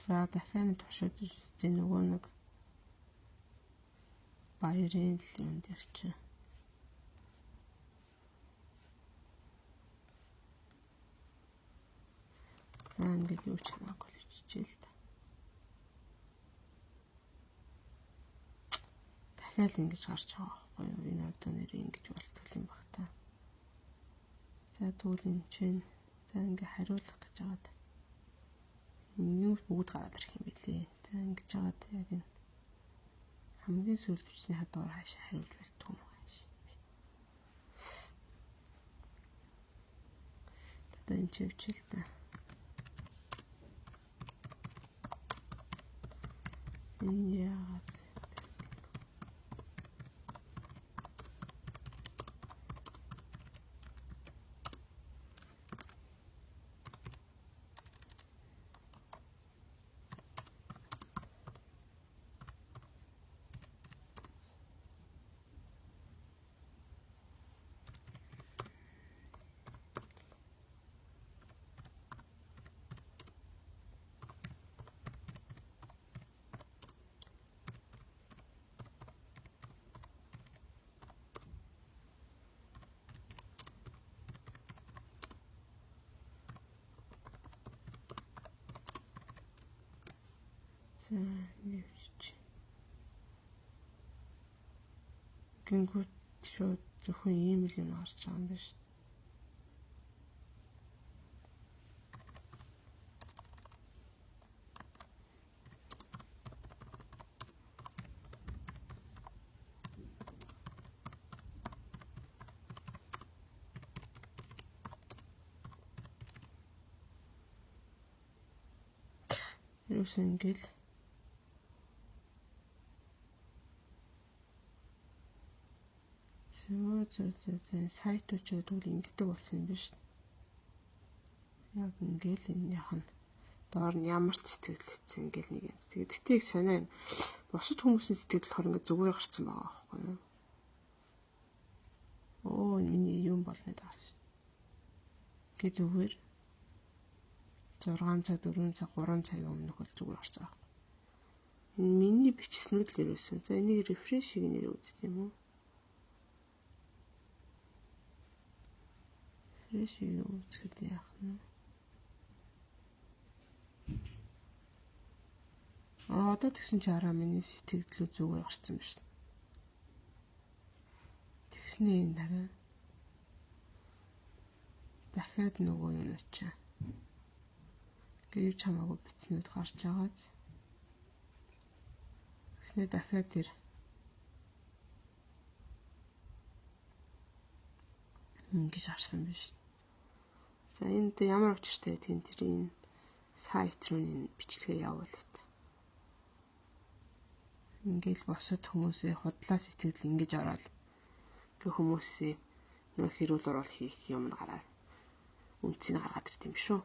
За дахиад туршиж үзье нөгөө нэг баярын юм дээр чи. За ингээд юу ч хамаагүй л хичээл та. Дахиад ингэж гарч байгаа байхгүй юу? Энэ одоо нэр ингэж болтгол юм баг та. За тэгвэл энэ чинь за ингээ хариулах гэж байгаад. Энэ юу бүгд гараад ирэх юм бэлээ. За ингэж байгаад яг энэ хамгийн сүүлд бичсэн хадуур хаашаа хариулж болтгоо юм хаашаа. Одоо энэ чи хичээл та. Энэ яагаад нэвч гингүүд шууд зөвхөн ийм л юм гарч байгаа юм байна шүү. Юус ингээл зөө сайтууд үл ингэдэг болсон юм биш. Яг ингээл энэ яхан доор нь ямар ч сэтгэл хэвчсэн ингээл нэг юм. Тэгтээ их сонио. Бусад хүмүүсийн сэтгэл болохоор ингээд зүгээр гарцсан байгаа байхгүй юу? Оо миний юм болно даас шүү. Гэ зүгээр 6 цаг 4 цаг 3 цагийн өмнөх бол зүгээр гарч байгаа. Энэ миний бичснүүд л ерөөсөн. За энийг рефрешийг нэр үздэг юм уу? Рефрешийг үзэхэд яах нь? Одоо тэгсэн чи араа миний сэтгэлдлүү зүгээр гарцсан байна шүү. Тэгснээ энэ дараа дахиад нөгөө юм очив. Гэвч хамаагүй бичснүүд гарч байгааз. Тэгснээ дахиад тэр ингэж харсан байна шүү. За энд ямар учиртай тийм тэрийн сайт руу энэ бичлэгээ явуул. Ингээл босод хүмүүсээ худлаа сэтгэл ингэж ороод хүмүүсээ нөх хэрүүл оруулах хийх юм гараад үнцнийг гаргаад ирт юм шүү.